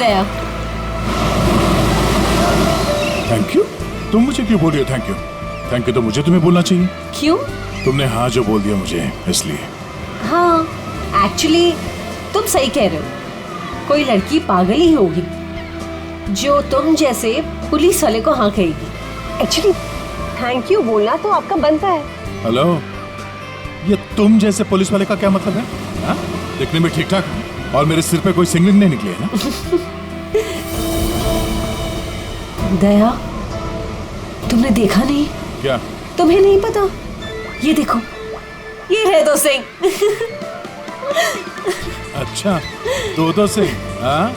Daya. Thank you? तुम मुझे क्यों बोल रही हो थैंक यू? थैंक यू तो मुझे तुम्हें बोलना चाहिए। क्यों? तुमने हाँ जो बोल दिया मुझे इसलिए। हाँ, एक्चुअली तुम सही कह रहे हो। कोई लड़की पागल ही होगी जो तुम जैसे पुलिस वाले को हाँ कहेगी। एक्चुअली थैंक यू बोलना तो आपका बनता है। हेलो, ये तुम जैसे पुलिस वाले का क्या मतलब है? हाँ? दिखने में ठीक ठाक और मेरे सिर पे कोई सिंगलिंग नहीं निकली है ना? दया, तुमने देखा नहीं? क्या? तुम्हें नहीं पता? ये देखो, ये है 2 सिंह। अच्छा, 2 सिंह? हाँ?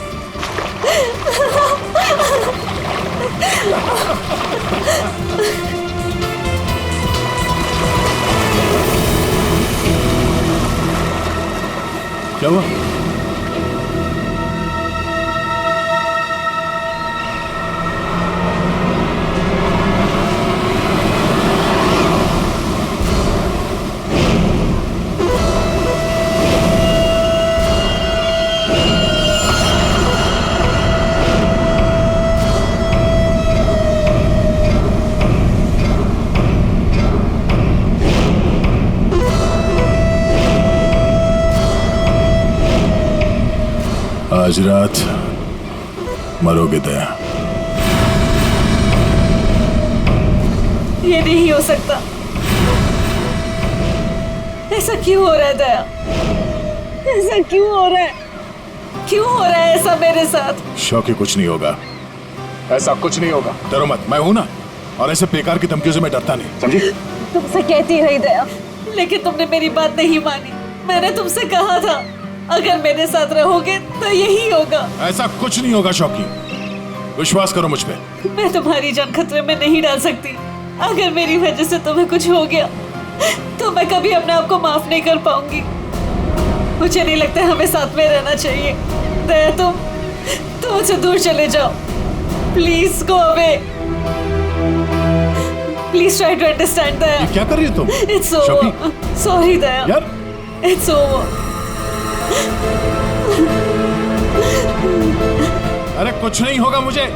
क्या हुआ? आज रात मरोगे दया। ये नहीं हो सकता। ऐसा क्यों हो रहा है दया? ऐसा क्यों हो रहा है? क्यों हो रहा है ऐसा मेरे साथ? शौकी, कुछ नहीं होगा, ऐसा कुछ नहीं होगा। डरो मत, मैं हूं ना, और ऐसे बेकार की धमकियों से मैं डरता नहीं, समझी? तुमसे कहती रही दया, लेकिन तुमने मेरी बात नहीं मानी। मैंने तुमसे कहा था अगर मेरे साथ रहोगे तो यही होगा। ऐसा कुछ नहीं होगा शौकी, विश्वास करो मुझ पे। मैं तुम्हारी जान खतरे में नहीं डाल सकती। अगर मेरी वजह से तुम्हें कुछ हो गया तो मैं कभी अपने आप को माफ नहीं कर पाऊंगी। मुझे नहीं लगता हमें साथ में रहना चाहिए। दया, तुम मुझसे दूर चले जाओ। Please go away. Please try to understand Daya. ये क्या कर रही हो तुम? It's over. सॉरी दया। यार, इट्स ओवर। अरे कुछ नहीं होगा मुझे।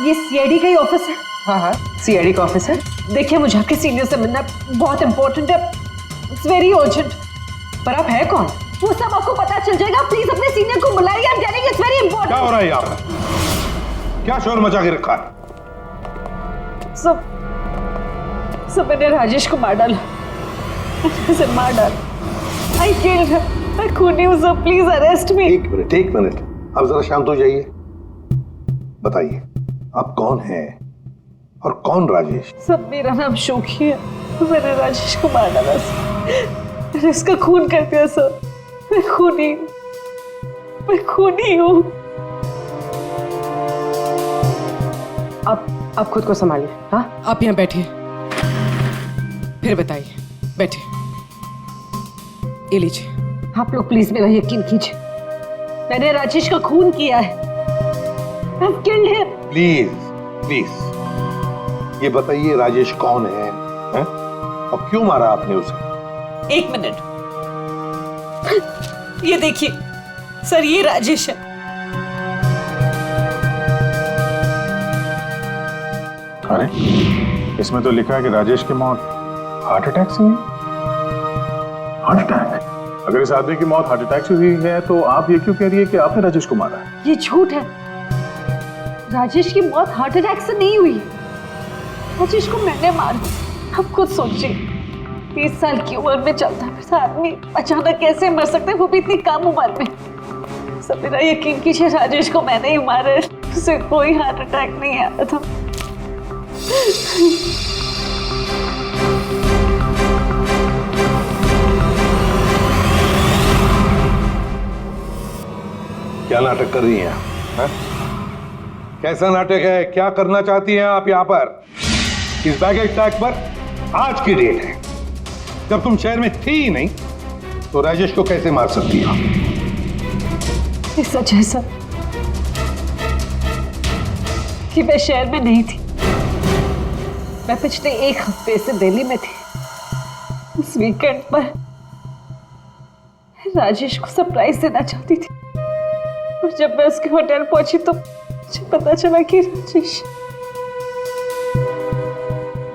ये सीआईडी का ही ऑफिस है? हाँ, सीआईडी का ऑफिस है। देखिए, मुझे आपके सीनियर से मिलना बहुत इंपॉर्टेंट है। It's very urgent. पर आप है कौन? वो सब आपको पता चल जाएगा। प्लीज अपने सीनियर को बुलाइए। I am telling it's very important. क्या हो रहा है यहाँ पर? क्या शोर मचा के रखा है? सब मैंने राजेश को मार डाला। उसे मार डाला। I killed him. मैं खूनी हूँ सर, प्लीज अरेस्ट मी। एक मिनट, अब जरा शांत हो जाइए। बताइए, आप कौन हैं और कौन राजेश? सब, मेरा नाम शोकी है। मैंने राजेश को मार डाला सर। मैंने उसका खून कर दिया सर। मैं खूनी हूँ। आप खुद को संभालिए। हाँ, आप यहाँ बैठिए, फिर बताइए। बैठिए, ये लीजिए। आप लोग प्लीज मेरा यकीन कीजिए। मैंने राजेश का खून किया है। I've killed him. प्लीज ये बताइए, राजेश कौन है? और क्यों मारा आपने उसे? 1 मिनट। ये देखिए सर, ये राजेश है। अरे, इसमें तो लिखा है कि राजेश की मौत हार्ट अटैक से हुई। Heart attack? अगर इस आदमी की मौत हार्ट अटैक से हुई है तो आप ये क्यों कह रही है कि आपने राजेश को मारा है? ये झूठ है। राजेश की मौत हार्ट अटैक से नहीं हुई। राजेश को मैंने मारा। आप खुद सोचिए, 30 साल की उम्र में चलता फिरता आदमी अचानक कैसे मर सकता है, वो भी इतनी कम उम्र में। सब मेरा यकीन कीजिए, राजेश को मैंने ही मारा। उसे कोई हार्ट अटैक नहीं आया था। क्या नाटक कर रही हैं आप? हाँ? कैसा नाटक है? क्या करना चाहती हैं आप यहाँ पर? इस बैगेज टैग पर आज की डेट है। जब तुम शहर में थी ही नहीं तो राजेश को कैसे मार सकती हो? ये सच है सर कि मैं शहर में नहीं थी। मैं पिछले 1 हफ्ते से दिल्ली में थी। उस वीकेंड पर राजेश को सरप्राइज देना चाहती थी और जब मैं उसके होटल पहुंची तो मुझे पता चला कि राजेश।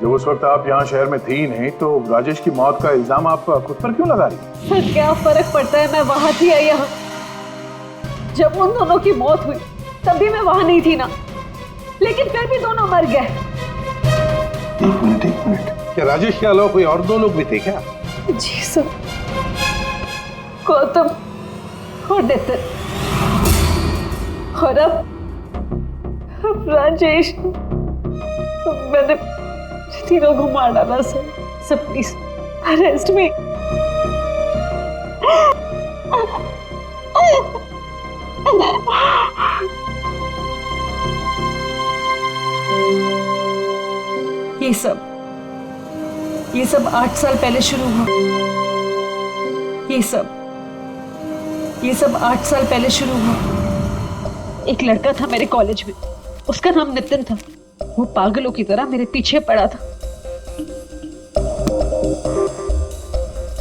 जब उस वक्त आप यहाँ शहर में थी नहीं तो राजेश की मौत का इल्जाम आप खुद पर क्यों लगा रही? सर क्या फर्क पड़ता है, मैं वहां थी या यहाँ। जब उन दोनों की मौत हुई तब भी मैं वहां नहीं थी ना, लेकिन फिर भी दोनों मर गए। एक मिनट, क्या राजेश के अलावा कोई और 2 लोग भी थे क्या? जी सर, गौतम और नितिन। और अब राजेश। तो मैंने तीनों को मार डाला सर। सर प्लीज अरेस्ट मी। ये सब 8 साल पहले शुरू हुआ। ये सब 8 साल पहले शुरू हुआ। एक लड़का था मेरे कॉलेज में, उसका नाम नितिन था। वो पागलों की तरह मेरे पीछे पड़ा था।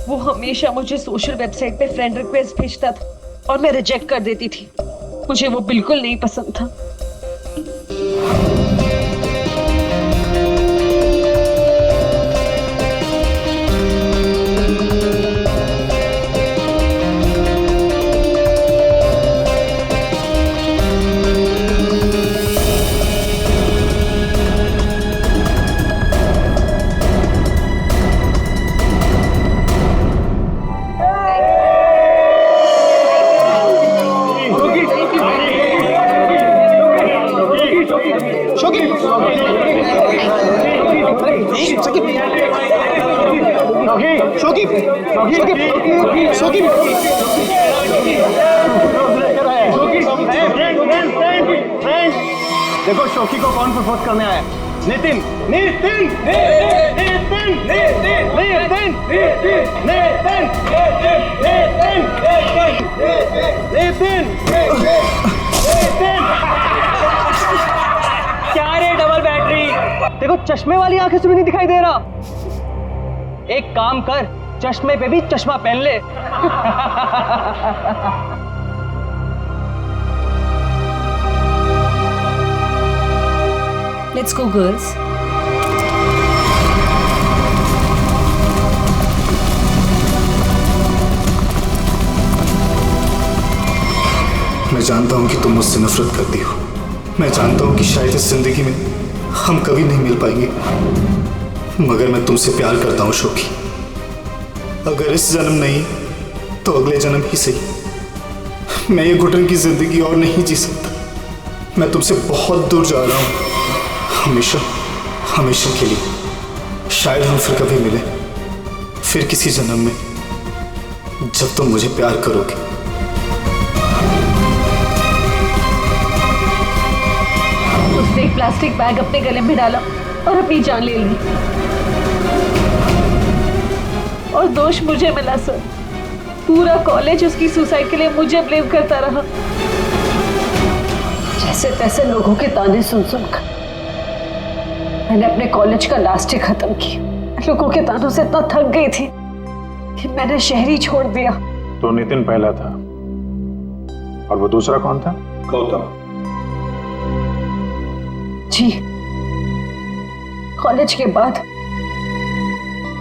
वो हमेशा मुझे सोशल वेबसाइट पे फ्रेंड रिक्वेस्ट भेजता था और मैं रिजेक्ट कर देती थी। मुझे वो बिल्कुल नहीं पसंद था। देखो शोकी को कौन प्रपोज करने आया? नितिन। नितिन नितिन नितिन नितिन नितिन नितिन नितिन। क्या रे डबल बैटरी? देखो चश्मे वाली आंखें से भी नहीं दिखाई दे रहा। एक काम कर, चश्मे पे भी चश्मा पहन ले। Let's go, girls. मैं जानता हूं कि तुम मुझसे नफरत करती हो। मैं जानता हूं कि शायद इस जिंदगी में हम कभी नहीं मिल पाएंगे, मगर मैं तुमसे प्यार करता हूं शोकी। अगर इस जन्म नहीं तो अगले जन्म ही सही। मैं ये घुटन की जिंदगी और नहीं जी सकता। मैं तुमसे बहुत दूर जा रहा हूं, हमेशा हमेशा के लिए। शायद हम फिर कभी मिले, फिर किसी जन्म में, जब तुम मुझे प्यार करोगे। उसने एक प्लास्टिक बैग अपने गले में डाला और अपनी जान ले ली। और दोष मुझे मिला सर। पूरा कॉलेज उसकी सुसाइड के लिए मुझे ब्लेम करता रहा। जैसे तैसे लोगों के ताने सुन सुनकर मैंने अपने कॉलेज का लास्ट ईयर खत्म किया। लोगों के तानों से इतना थक गई थी कि मैंने शहर ही छोड़ दिया। तो नितिन पहला था और वो दूसरा कौन था? गौतम। जी, कॉलेज के बाद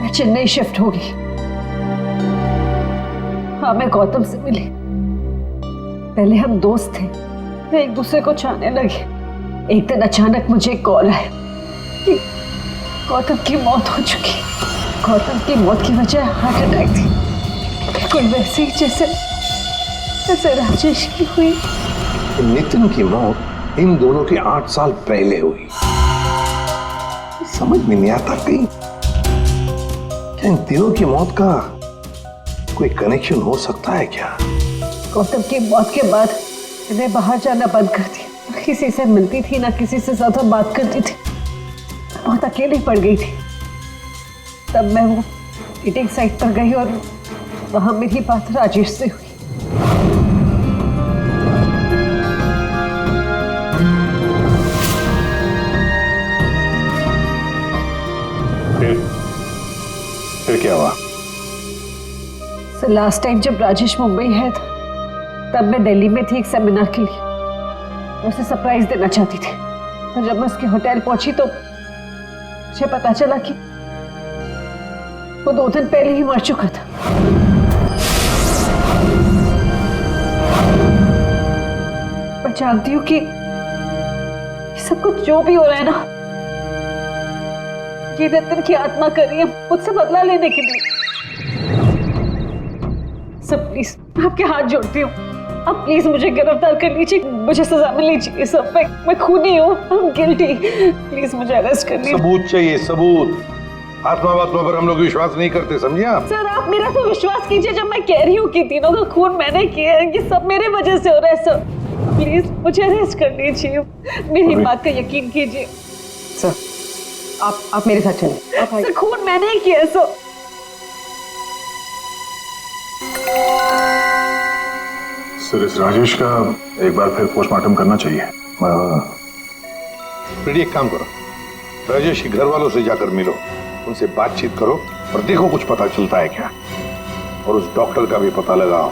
मैं चेन्नई शिफ्ट हो गई। हाँ, मैं गौतम से मिली। पहले हम दोस्त थे, फिर एक दूसरे को चाहने लगे। एक दिन अचानक मुझे कॉल आया कि गौतम की मौत हो चुकी। गौतम की मौत की वजह हार्ट अटैक थी, बिल्कुल वैसे ही जैसे राजेश की हुई। नितिन की मौत इन दोनों के 8 साल पहले हुई। समझ में नहीं आता कहीं क्या इन तीनों की मौत का कोई कनेक्शन हो सकता है क्या? गौतम की मौत के बाद मैंने बाहर जाना बंद कर दिया। ना किसी से मिलती थी, ना किसी से ज्यादा बात करती थी। बहुत अकेली पड़ गई थी। तब मैं वो मीटिंग साइट पर गई और वहां मेरी बात राजेश से हुई। फिर क्या हुआ? लास्ट टाइम जब राजेश मुंबई है था, तब मैं दिल्ली में थी एक सेमिनार के लिए। मैं उसे सरप्राइज देना चाहती थी, पर जब मैं उसके होटल पहुंची तो मुझे पता चला कि वो 2 दिन पहले ही मर चुका था। मैं जानती हूँ कि सब कुछ जो भी हो रहा है ना, ये नितिन की आत्मा कर रही है मुझसे बदला लेने के लिए। सब प्लीज, मैं आपके हाथ जोड़ती हूँ, आप प्लीज मुझे गिरफ्तार कर लीजिए, मुझे सजा मिलनी चाहिए। सब मैं खूनी हूँ, I'm guilty। प्लीज मुझे अरेस्ट कर लीजिए। सबूत चाहिए, सबूत। आत्मा पर हम लोग विश्वास नहीं करते, समझे आप? सर आप मेरा तो विश्वास कीजिए जब मैं कह रही हूँ कि तीनों का खून मैंने किया है। ये सब मेरे वजह से हो रहा है सर। प्लीज मुझे अरेस्ट कर लीजिए, मेरी बात का यकीन कीजिए। सर आप मेरे साथ चलिए। सर खून मैंने ही किया है सर। सर इस राजेश का एक बार फिर पोस्टमार्टम करना चाहिए। फिर एक काम करो, राजेश के घर वालों से जाकर मिलो, उनसे बातचीत करो और देखो कुछ पता चलता है क्या। और उस डॉक्टर का भी पता लगाओ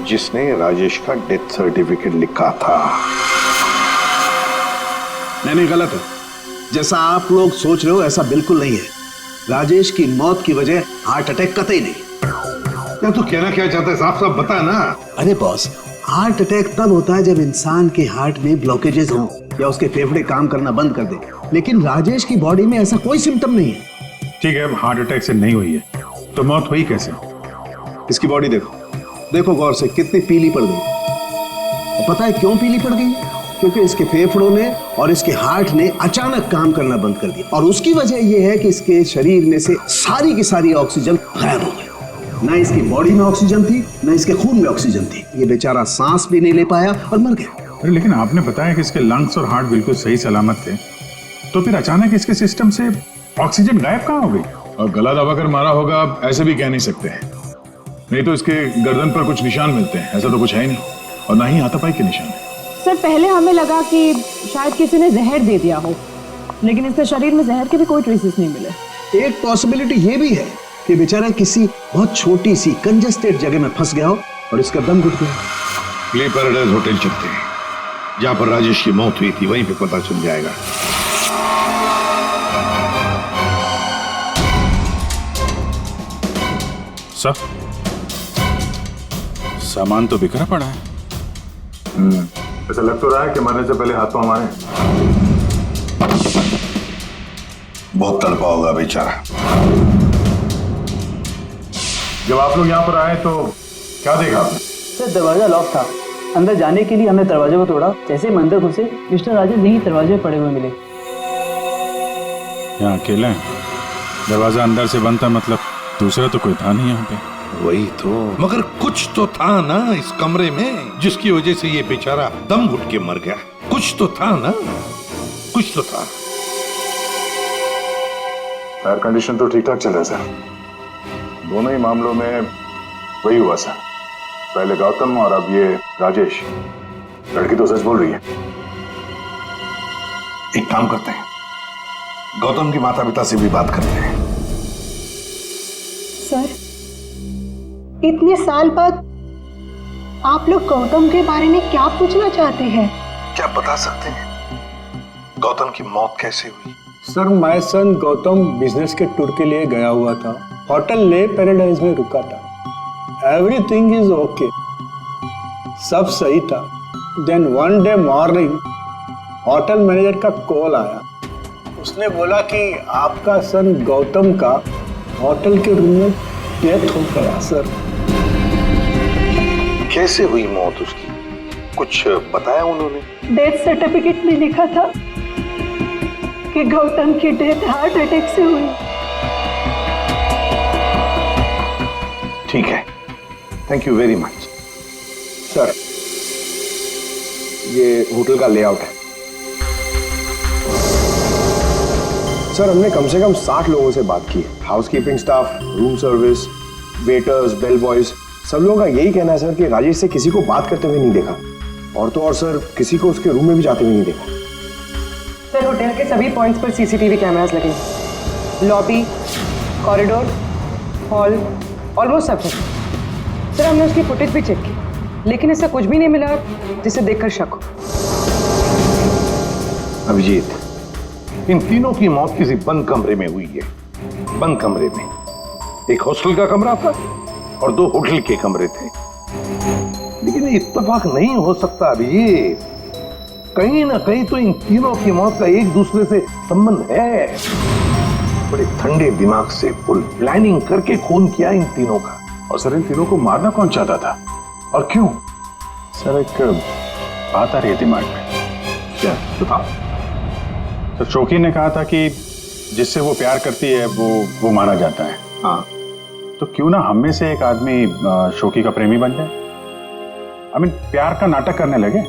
जिसने राजेश का डेथ सर्टिफिकेट लिखा था। नहीं गलत है। जैसा आप लोग सोच रहे हो ऐसा बिल्कुल नहीं है। राजेश की मौत की वजह हार्ट अटैक कतई नहीं। तू कहना क्या चाहता है, साफ साफ बता ना। अरे बॉस, हार्ट अटैक तब होता है जब इंसान के हार्ट में ब्लॉकेजेस हो या उसके फेफड़े काम करना बंद कर दे। लेकिन राजेश की बॉडी में ऐसा कोई सिम्टम नहीं है। ठीक है, अब हार्ट अटैक से नहीं हुई है तो मौत हुई कैसे? इसकी बॉडी देखो गौर से, कितनी पीली पड़ गई। और पता है क्यों पीली पड़ गई? क्योंकि इसके फेफड़ों ने और इसके हार्ट ने अचानक काम करना बंद कर दिया। और उसकी वजह यह है कि इसके शरीर में से सारी की सारी ऑक्सीजन गायब हो गई। ना इसकी बॉडी में ऑक्सीजन थी, ना इसके खून में ऑक्सीजन थी। ये बेचारा सांस भी नहीं ले पाया और मर गया। अरे लेकिन आपने बताया कि इसके लंग्स और हार्ट बिल्कुल सही सलामत थे, तो फिर अचानक इसके सिस्टम से ऑक्सीजन गायब कहाँ हो गई? और गला दबाकर मारा होगा, आप ऐसे भी कह नहीं सकते। नहीं तो इसके गर्दन पर कुछ निशान मिलते हैं, ऐसा तो कुछ है ही नहीं, और ना ही हाथापाई के निशान है। सर पहले हमें लगा कि शायद किसी ने जहर दे दिया हो, लेकिन इसके शरीर में जहर के भी कोई ट्रेसेस नहीं मिले। एक पॉसिबिलिटी ये भी है कि बेचारा किसी बहुत छोटी सी कंजेस्टेड जगह में फंस गया हो और इसका दम घुट गया। प्ले पैराडाइज होटल चलते हैं, जहां पर राजेश की मौत हुई थी, वहीं पे पता चल जाएगा। सर सामान तो बिखरा पड़ा है। ऐसा लग तो रहा है कि मरने से पहले हाथ पांव मारे। बहुत तड़पा होगा बेचारा। जब आप लोग यहाँ पर आए तो क्या देखा आपने? सर दरवाजा लॉक था। अंदर जाने के लिए हमने दरवाजे को तोड़ा। जैसे हम अंदर घुसे, मिस्टर राजेश यहीं दरवाजे पड़े हुए मिले। यहाँ अकेले हैं? दरवाजा अंदर से बंद था, मतलब दूसरा तो कोई था नहीं यहाँ पे। वही तो, मगर कुछ तो था ना इस कमरे में, जिसकी वजह से ये बेचारा दम घुट के मर गया। कुछ तो था ना, कुछ तो था। एयर कंडीशन तो ठीक ठाक चल रहा है सर। दोनों ही मामलों में वही हुआ सर, पहले गौतम और अब ये राजेश। लड़की तो सच बोल रही है। एक काम करते हैं, गौतम के माता पिता से भी बात करते हैं। सर इतने साल बाद आप लोग गौतम के बारे में क्या पूछना चाहते हैं? क्या बता सकते हैं गौतम की मौत कैसे हुई? Sir my son Gautam business के टूर के लिए गया हुआ था। होटल ले पैराडाइज में रुका था। एवरीथिंग इज ओके, सब सही था। Then one day morning hotel manager का कॉल आया। उसने बोला कि आपका सन गौतम का होटल के रूम में डेथ हो गया सर। कैसे हुई मौत उसकी, कुछ बताया उन्होंने? डेथ सर्टिफिकेट में लिखा था कि गौतम की डेथ हार्ट अटैक से हुई। ठीक है, thank you very much. Sir, ये होटल का लेआउट है। सर, हमने कम से कम 60 लोगों से बात की है। Housekeeping staff, room service, waiters, bell boys, सब लोगों का यही कहना है सर कि राजेश से किसी को बात करते हुए नहीं देखा, और तो और सर किसी को उसके रूम में भी जाते हुए नहीं देखा। सर, होटल के सभी पॉइंट्स पर सीसीटीवी कैमरास लगे हैं। लॉबी, कॉरिडोर, हॉल, ऑलमोस्ट सब है। सर, हमने उसकी फुटेज भी चेक की, लेकिन ऐसा कुछ भी नहीं मिला जिसे देखकर शक हो। अभिजीत, इन तीनों की मौत किसी बंद कमरे में हुई है। बंद कमरे में एक हॉस्टल का कमरा था और 2 होटल के कमरे थे। लेकिन इत्तेफाक नहीं हो सकता अभिजीत, कहीं ना कहीं तो इन तीनों की मौत का एक दूसरे से संबंध है। बड़े ठंडे दिमाग से फुल प्लानिंग करके खून किया इन तीनों का। और सर, इन तीनों को मारना कौन चाहता था और क्यों? सर, एक बात आ रही है दिमाग में। क्या बताओ? सर, शोकी ने कहा था कि जिससे वो प्यार करती है वो मारा जाता है। हाँ, तो क्यों ना हम में से एक आदमी शोकी का प्रेमी बन जाए। प्यार का नाटक करने लगे।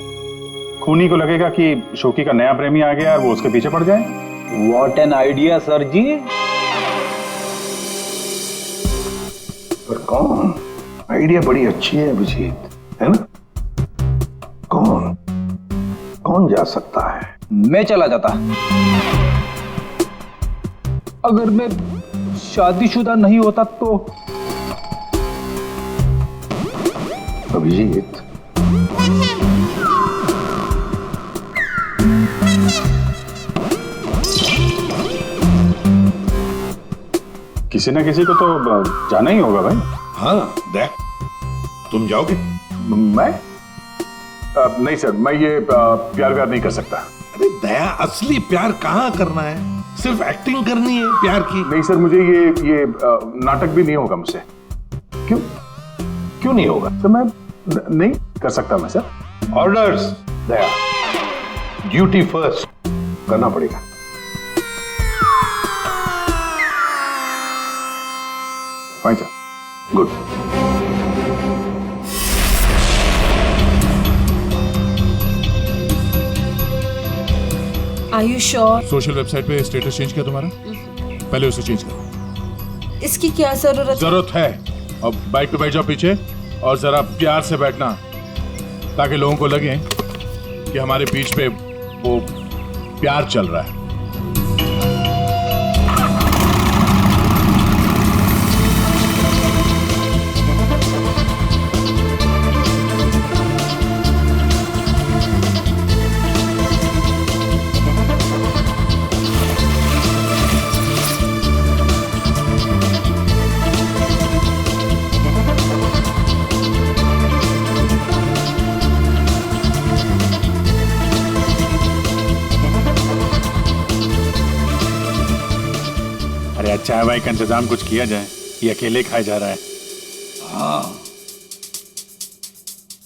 खूनी को लगेगा कि शोकी का नया प्रेमी आ गया और वो उसके पीछे पड़ जाए। व्हाट एन आइडिया सर जी। पर कौन? आइडिया बड़ी अच्छी है अभिजीत, है ना? कौन जा सकता है? मैं चला जाता। अगर मैं शादीशुदा नहीं होता तो। अभिजीत, किसी ना किसी को तो जाना ही होगा भाई। हाँ दया, तुम जाओगे? मैं नहीं सर, मैं ये प्यार नहीं कर सकता। अरे दया, असली प्यार कहाँ करना है? सिर्फ एक्टिंग करनी है प्यार की। नहीं सर, मुझे ये नाटक भी नहीं होगा मुझसे। क्यों नहीं होगा सर? मैं नहीं कर सकता मैं सर। ऑर्डर्स दया, ड्यूटी फर्स्ट करना पड़ेगा। Fine sir, good. Are you sure? Social website पे स्टेटस चेंज किया तुम्हारा? पहले उसे चेंज करो। इसकी क्या जरूरत है? अब बाइक पे बैठ जाओ पीछे और जरा प्यार से बैठना, ताकि लोगों को लगे कि हमारे बीच पे वो प्यार चल रहा है। चाय वाय का इंतजाम कुछ किया जाए, ये अकेले खाया जा रहा है। हाँ,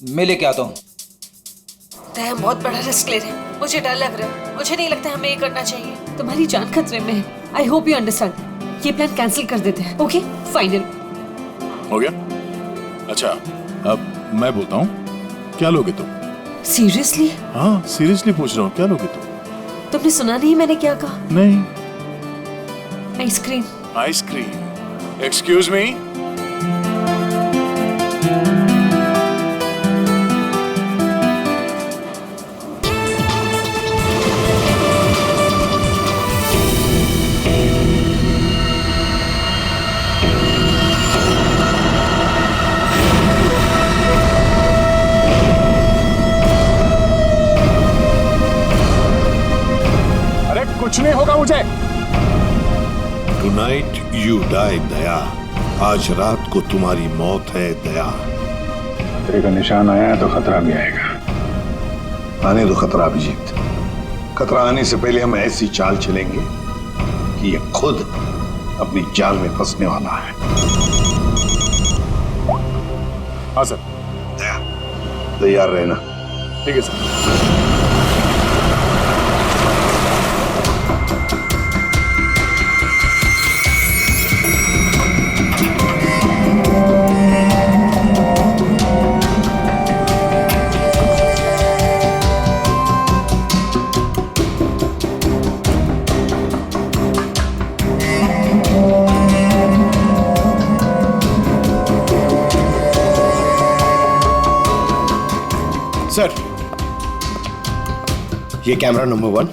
मैं लेके आता हूँ। हम बहुत बड़ा रिस्क ले रहे हैं, मुझे डर लग रहा है। मुझे नहीं लगता हमें ये करना चाहिए। तुम्हारी जान खतरे में है। I hope you understand. ये प्लान कैंसिल कर देते हैं। ओके, फाइनल हो गया? अच्छा, अब मैं बोलता हूँ, क्या लोगे तुम? सीरियसली? हाँ, सीरियसली पूछ रहा हूँ, क्या लोगे तुम? तुमने सुना नहीं मैंने क्या कहा? नहीं। आइसक्रीम। आइसक्रीम? Excuse me? अरे कुछ नहीं होगा मुझे। Tonight you die, दया। आज रात को तुम्हारी मौत है दया। खतरे का निशान आया है तो खतरा भी आएगा। आने दो खतरा अभिजीत, खतरा आने से पहले हम ऐसी चाल चलेंगे कि ये खुद अपनी जाल में फंसने वाला है। हाँ सर। तैयार रहना। ठीक है सर। सर, ये कैमरा नंबर 1,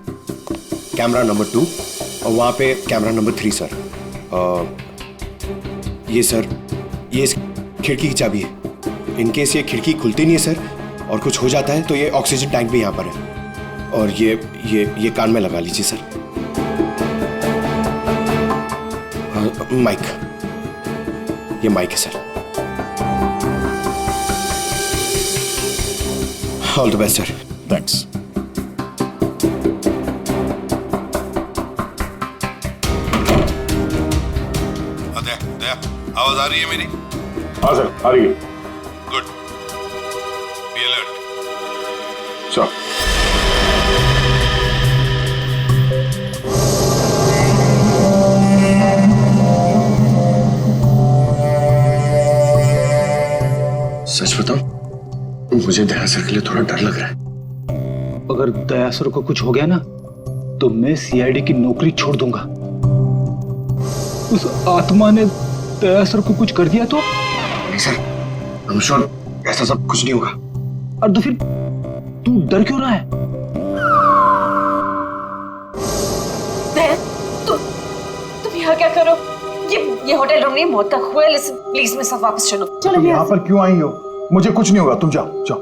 कैमरा नंबर 2 और वहाँ पे कैमरा नंबर 3 सर। ये सर, ये इस खिड़की की चाबी है। इन केस ये खिड़की खुलती नहीं है सर और कुछ हो जाता है तो ये ऑक्सीजन टैंक भी यहाँ पर है। और ये कान में लगा लीजिए सर। माइक, ये माइक है sir. All the best sir. Thanks. Daya, आवाज आ रही है मेरी? हाँ सर, आ रही है। गुड। Be alert. सर। सच बताऊं, मुझे दया सर के लिए थोड़ा डर लग रहा है। अगर दया सर को कुछ हो गया ना तो मैं सीआईडी की नौकरी छोड़ दूंगा। उस आत्मा ने दया सर को कुछ कर दिया तो? नहीं सर, I'm sure ऐसा सब कुछ नहीं होगा। और तो फिर तू डर क्यों रहा है? तुम यहाँ क्या करो? ये होटल रूम नहीं, मौत का कुआं है। लिसन प्लीज, मेरे साथ वापस चलो। चलो तुम यहाँ पर क्यों आई हो? मुझे कुछ नहीं होगा, तुम जाओ जाओ।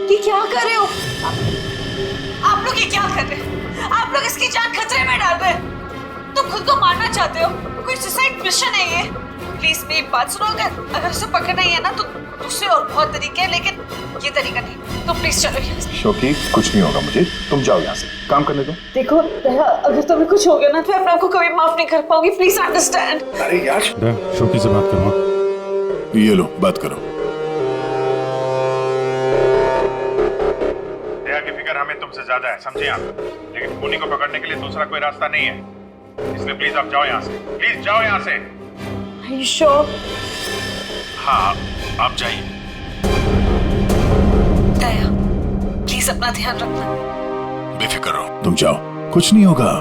ये क्या कर रहे हो आप लोग? ये क्या कर रहे हो आप लोग? इसकी जान खतरे में डाल रहे हैं। तुम खुद को मारना चाहते हो? कोई सुसाइड मिशन है ये? प्लीज मेरी बात सुनो। अगर उसे पकड़ना ही है ना तो दूसरे और बहुत तरीके हैं, लेकिन ये तरीका नहीं। तो प्लीज चलो यहाँ से। शोकी, कुछ नहीं होगा मुझे, तुम जाओ यहाँ से, काम करने दो। देखो अगर तुम्हें कुछ हो गया ना तो मैं अपने आप को कभी माफ नहीं कर पाऊंगी। Please understand. अरे यार, शोकी से बात करो। ये लो, बात करो। दया की फिक्र हमें तुमसे ज्यादा है, समझे आप? लेकिन खूनी को पकड़ने के लिए दूसरा कोई रास्ता नहीं है, इसलिए प्लीज आप जाओ यहाँ से। प्लीज जाओ यहाँ से। Are you sure? हाँ, आप जाइए। दया, प्लीज अपना ध्यान रखना। बेफिक्र रहो, तुम जाओ, कुछ नहीं होगा।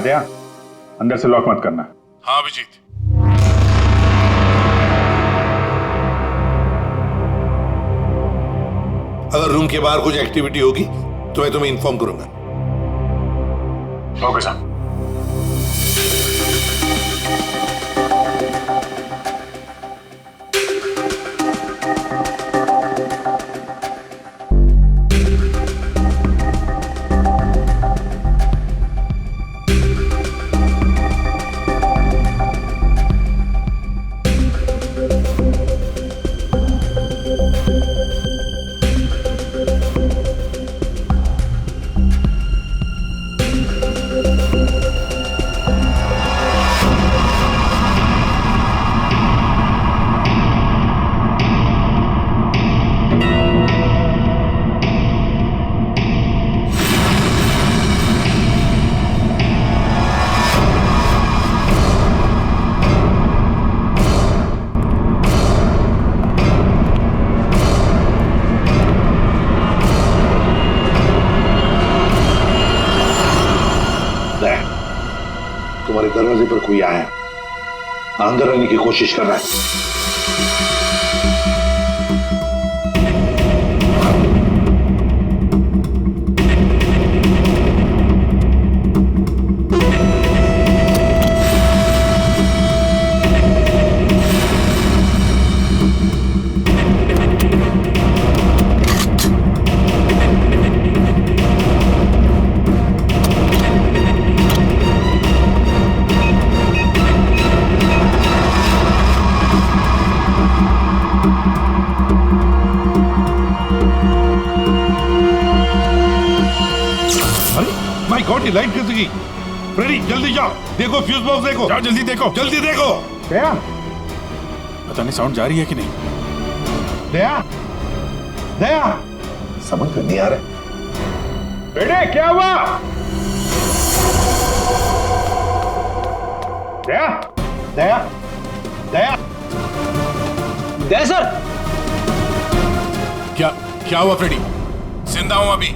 दया, अंदर से लॉक मत करना। हाँ अभिजीत। अगर रूम के बाहर कुछ एक्टिविटी होगी तो मैं तुम्हें इन्फॉर्म करूंगा। Okay sir. तुम्हारे दरवाजे पर कोई आया, अंदर आने की कोशिश कर रहा है। लाइट कैसे गई? फ्रेडी जल्दी जाओ, देखो फ्यूज बॉक्स देखो। जाओ जल्दी देखो। जल्दी देखो। दया, पता नहीं साउंड जा रही है कि नहीं। दया, दया, समझ में नहीं आ रहा। बेटे क्या हुआ? दया, दया, दया, दया सर। क्या क्या हुआ फ्रेडी? जिंदा हूं अभी।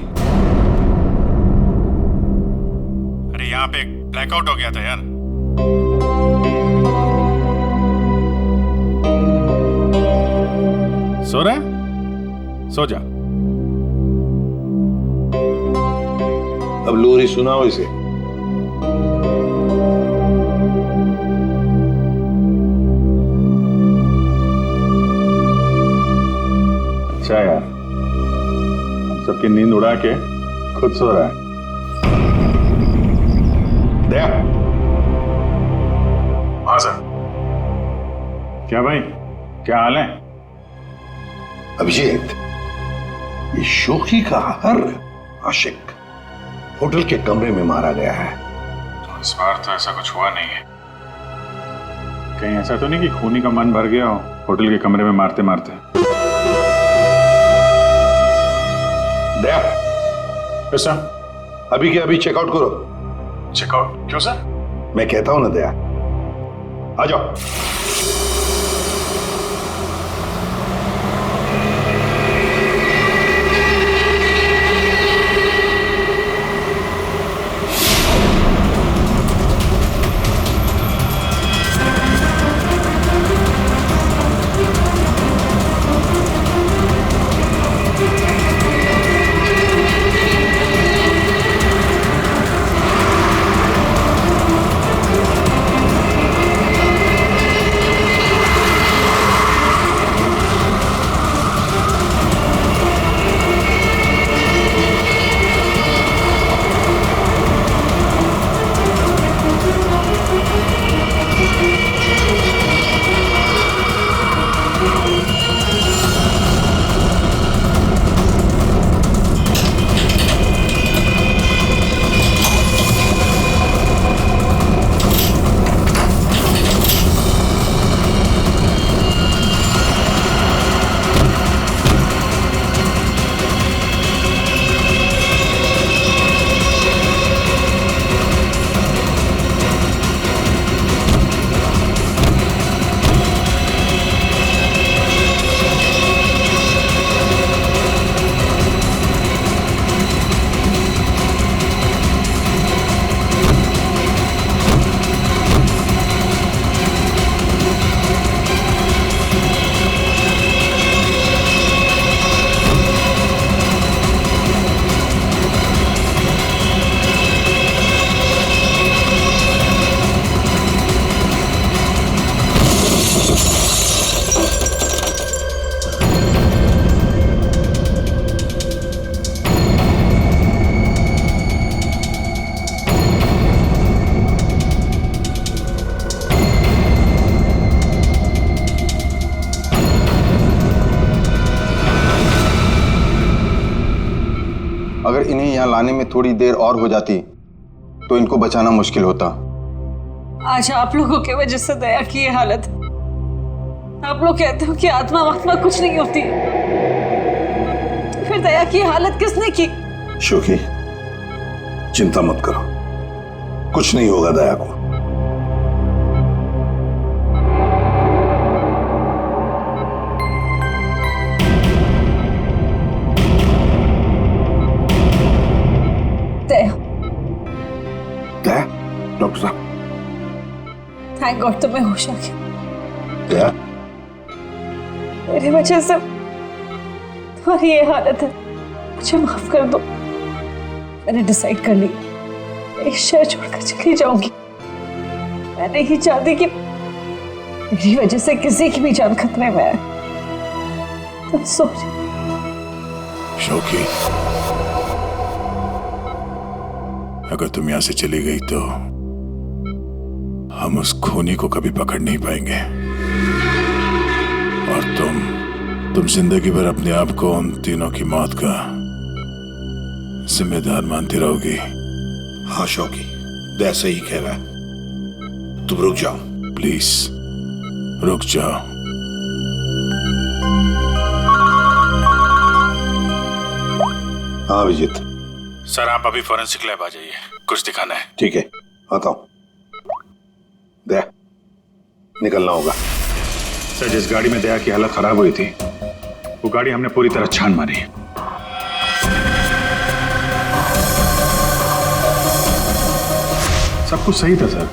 अरे यहाँ पे ब्लैकआउट हो गया था यार। सो रहा है? सो जा। अब लोरी सुनाओ इसे। अच्छा यार, हम सबकी नींद उड़ा के खुद सो रहा है। दया, हाँ सर। क्या भाई, क्या हाल है? अभिजीत, ये शोखी का हर आशिक होटल के कमरे में मारा गया है। तो इस बार तो ऐसा कुछ हुआ नहीं है। कहीं ऐसा तो नहीं कि खूनी का मन भर गया हो होटल के कमरे में मारते मारते? दया, यस सर। अभी के अभी चेकआउट करो। चेकआउट क्यों सर? मैं कहता हूं ना दया, आ जाओ। अगर इन्हें यहाँ लाने में थोड़ी देर और हो जाती तो इनको बचाना मुश्किल होता। आज आप लोगों की वजह से दया की ये हालत है। आप लोग कहते हो कि आत्मा वात्मा कुछ नहीं होती, फिर दया की हालत किसने की? शोखी, चिंता मत करो, कुछ नहीं होगा दया को। दया, दया, डॉक्टर साहब। थैंक गॉड तुम्हें होश आ गया। दया, मेरी वजह से तुम्हारी ये हालत है, मुझे माफ कर दो। मैंने डिसाइड कर ली, एक शहर छोड़कर चली जाऊंगी। मैं नहीं चाहती कि मेरी वजह से किसी की भी जान खतरे में आए। तुम सोच। शोखी, अगर तुम यहां से चली गई तो हम उस खूनी को कभी पकड़ नहीं पाएंगे और तुम जिंदगी भर अपने आप को उन तीनों की मौत का जिम्मेदार मानती रहोगी। हाँ शौकी, दया सही कह रहा है। तुम रुक जाओ प्लीज, रुक जाओ। हाँ विजित। सर आप अभी फॉरेंसिक लैब आ जाइए, कुछ दिखाना है। ठीक है, आता हूं। दया, निकलना होगा। सर जिस गाड़ी में दया की हालत खराब हुई थी वो गाड़ी हमने पूरी तरह छान मारी। सब कुछ सही था सर,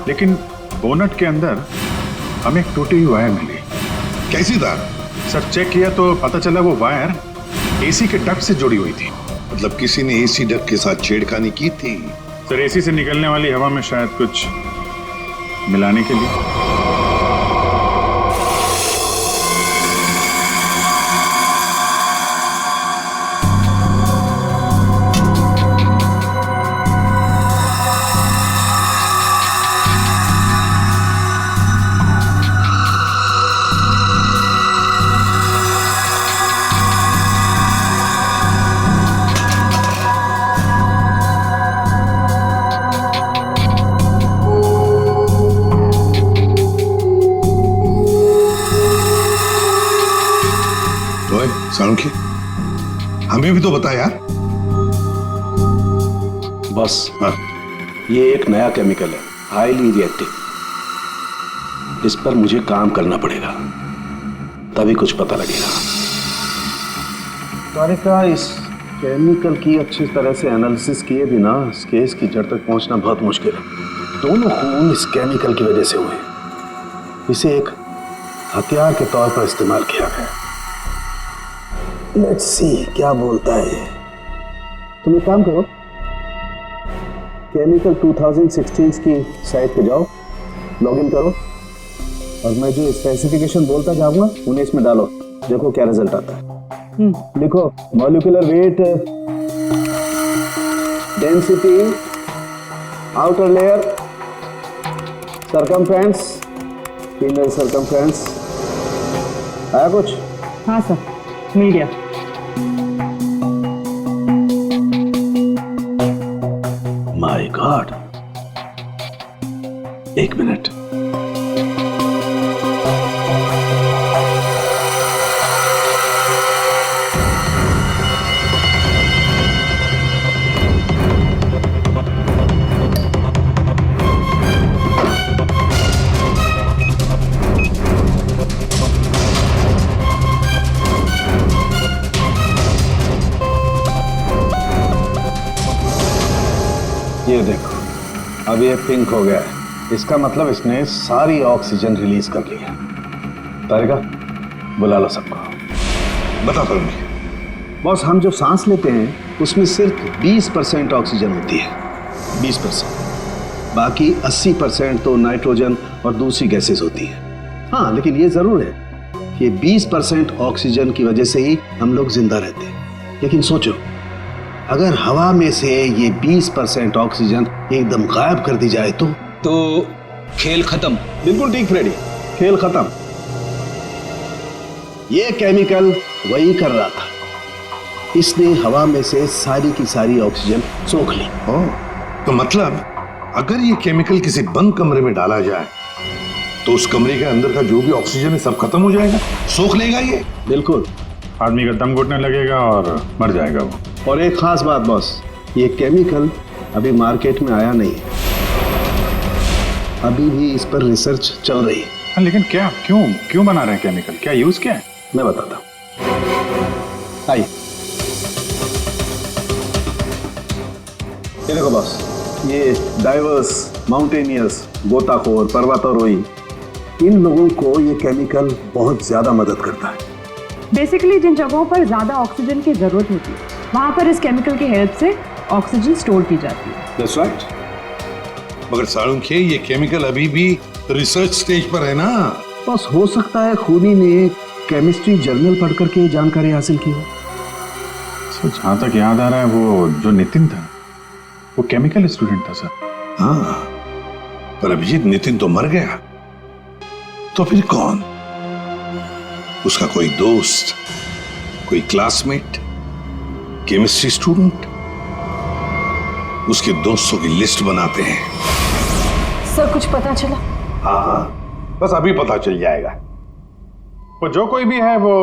लेकिन बोनट के अंदर हमें एक टूटी हुई वायर मिली। कैसी तार? सर चेक किया तो पता चला वो वायर एसी के डक्ट से जुड़ी हुई थी। मतलब किसी ने एसी डक्ट के साथ छेड़खानी की थी? सर एसी से निकलने वाली हवा में शायद कुछ मिलाने के लिए। सालुंखे, हमें भी तो बता यार। बस हाँ? ये एक नया केमिकल है, हाईली रिएक्टिव। इस पर मुझे काम करना पड़ेगा, तभी कुछ पता लगेगा। तारिका, इस केमिकल की अच्छी तरह से एनालिसिस किए बिना इस केस की जड़ तक पहुंचना बहुत मुश्किल है। दोनों खून इस केमिकल की वजह से हुए। इसे एक हथियार के तौर पर इस्तेमाल किया गया। लेट्स सी क्या बोलता है। तुम एक काम करो, केमिकल 2016 की साइट पे जाओ, लॉगिन करो और मैं जो स्पेसिफिकेशन बोलता जाऊंगा उन्हें इसमें डालो, देखो क्या रिजल्ट आता है। लिखो molecular weight, density, outer layer, circumference, inner circumference. आया कुछ? हाँ सर, मिल गया। माय गॉड, एक मिनट। ये देखो, अब ये पिंक हो गया है। इसका मतलब इसने सारी ऑक्सीजन रिलीज कर ली है। तारिका, बुला लो सबको। बता करूंगी। बॉस, हम जो सांस लेते हैं उसमें सिर्फ 20% ऑक्सीजन होती है, 20%। बाकी 80% तो नाइट्रोजन और दूसरी गैसेस होती है। हाँ, लेकिन ये जरूर है कि 20% ऑक्सीजन की वजह से ही हम लोग जिंदा रहते हैं। लेकिन सोचो, अगर हवा में से ये 20% ऑक्सीजन एकदम गायब कर दी जाए तो खेल खत्म। बिल्कुल ठीक फ्रेडी, खेल खत्म। ये केमिकल वही कर रहा था। इसने हवा में से सारी की सारी ऑक्सीजन सोख ली। तो मतलब अगर ये केमिकल किसी बंद कमरे में डाला जाए तो उस कमरे के अंदर का जो भी ऑक्सीजन है सब खत्म हो जाएगा, सोख लेगा ये। बिल्कुल, आदमी का दम घुटने लगेगा और मर जाएगा वो। और एक खास बात बॉस, ये केमिकल अभी मार्केट में आया नहीं है, अभी भी इस पर रिसर्च चल रही है। हाँ, लेकिन क्या, क्यों बना रहे हैं केमिकल? क्या यूज क्या है? मैं बताता हूं, आइए। ये देखो बॉस, ये डाइवर्स, माउंटेनियर्स, गोताखोर, पर्वतारोही, इन लोगों को ये केमिकल बहुत ज्यादा मदद करता है। बेसिकली जिन जगहों पर ज्यादा ऑक्सीजन की जरूरत होती है वहां पर इस केमिकल की हेल्प से ऑक्सीजन स्टोर की जाती है। That's right. मगर सालुंखे, ये केमिकल अभी भी रिसर्च स्टेज पर है ना। बस हो सकता है खूनी ने केमिस्ट्री जर्नल पढ़ करके जानकारी हासिल की हो। जहां तक याद आ रहा है वो जो नितिन था वो केमिकल स्टूडेंट था सर। हाँ, पर अभिजीत, नितिन तो मर गया, तो फिर कौन? उसका कोई दोस्त, कोई क्लासमेट, केमिस्ट्री स्टूडेंट? उसके दोस्तों की लिस्ट बनाते हैं। सर कुछ पता चला? हाँ हाँ, बस अभी पता चल जाएगा। वो जो कोई भी है वो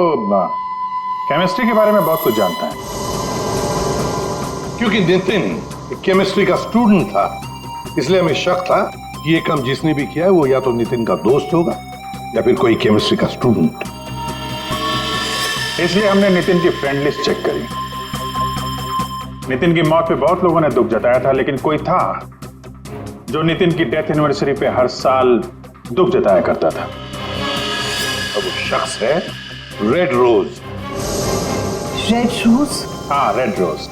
केमिस्ट्री के बारे में बहुत कुछ जानता है। क्योंकि नितिन केमिस्ट्री का स्टूडेंट था, इसलिए हमें शक था कि ये काम जिसने भी किया है वो या तो नितिन का दोस्त होगा या फिर कोई केमिस्ट्री का स्टूडेंट। इसलिए हमने नितिन की फ्रेंड लिस्ट चेक करी। नितिन की मौत पे बहुत लोगों ने दुख जताया था, लेकिन कोई था जो नितिन की डेथ एनिवर्सरी पे हर साल दुख जताया करता था। अब वो शख्स है रेड रोज। Red rose? हाँ, रेड रोज।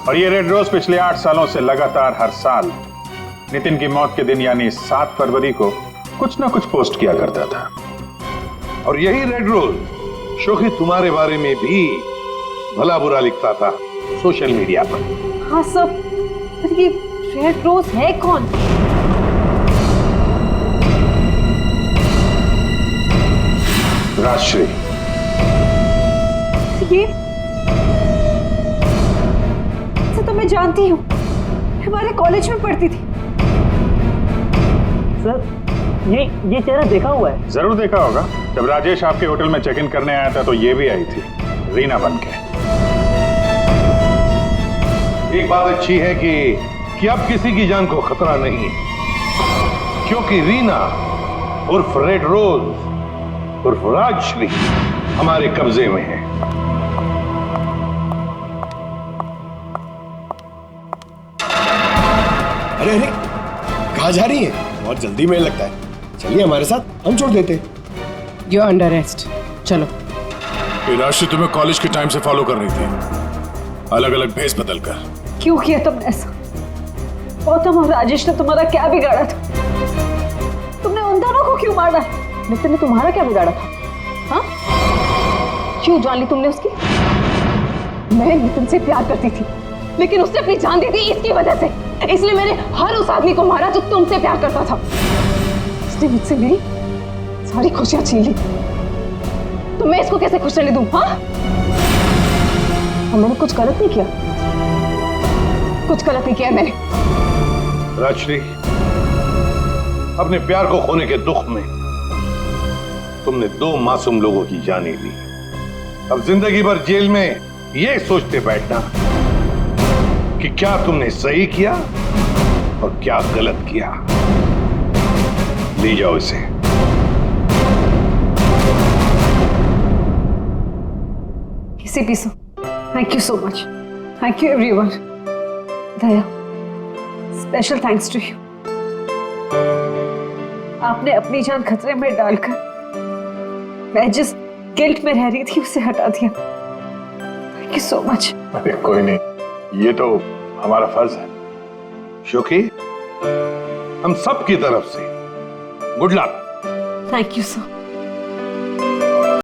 और ये रेड रोज पिछले 8 सालों से लगातार हर साल नितिन की मौत के दिन यानी 7 फरवरी को कुछ ना कुछ पोस्ट किया करता था। और यही रेड रोज शोखी तुम्हारे बारे में भी भला बुरा लिखता था सोशल मीडिया पर। हाँ सर, पर ये रेड रोज है कौन? राजश्री। ये तो मैं जानती हूँ, हमारे कॉलेज में पढ़ती थी। सर ये चेहरा देखा हुआ है। जरूर देखा होगा। जब राजेश आपके होटल में चेक इन करने आया था तो ये भी आई थी, रीना बनके। एक बात अच्छी है कि अब किसी की जान को खतरा नहीं है, क्योंकि रीना उर्फ रेड रोज उर्फ राजश्री हमारे कब्जे में है। अरे अरे, कहाँ जा रही है? बहुत जल्दी में लगता है। चलिए हमारे साथ, हम छोड़ देते हैं। यू आर अंडर अरेस्ट, चलो। ये राशि तुम्हें कॉलेज के टाइम से फॉलो कर रही थी, अलग अलग भेस बदल कर। क्यों किया तुमने ऐसा? गौतम और राजेश ने तुम्हारा क्या बिगाड़ा था? तुमने उन दोनों को क्यों मारा? नितिन ने तुम्हारा क्या बिगाड़ा था? हाँ? क्यों जान ली तुमने उसकी? मैं नितिन से प्यार करती थी, लेकिन उसने अपनी जान दी थी इसकी वजह से। इसलिए मैंने हर उस आदमी को मारा जो तुमसे प्यार करता था। उसने मुझसे मेरी सारी खुशियां छीन ली, तो मैं इसको कैसे खुश रहने दूं? हाँ? मैंने कुछ गलत नहीं किया, कुछ गलत नहीं किया मैंने। राजश्री, अपने प्यार को खोने के दुख में तुमने 2 मासूम लोगों की जानें ली। अब जिंदगी भर जेल में ये सोचते बैठना कि क्या तुमने सही किया और क्या गलत किया। ले जाओ इसे। इसे पीसो। Thank you so much. Thank you everyone. Daya, special thanks to you. आपने अपनी जान खतरे में डालकर मैं जिस गिल्ट में रह रही थी उसे हटा दिया। Thank you so much. अरे कोई नहीं, ये तो हमारा फर्ज है। शोकी, हम सब की तरफ से good luck. Thank you sir.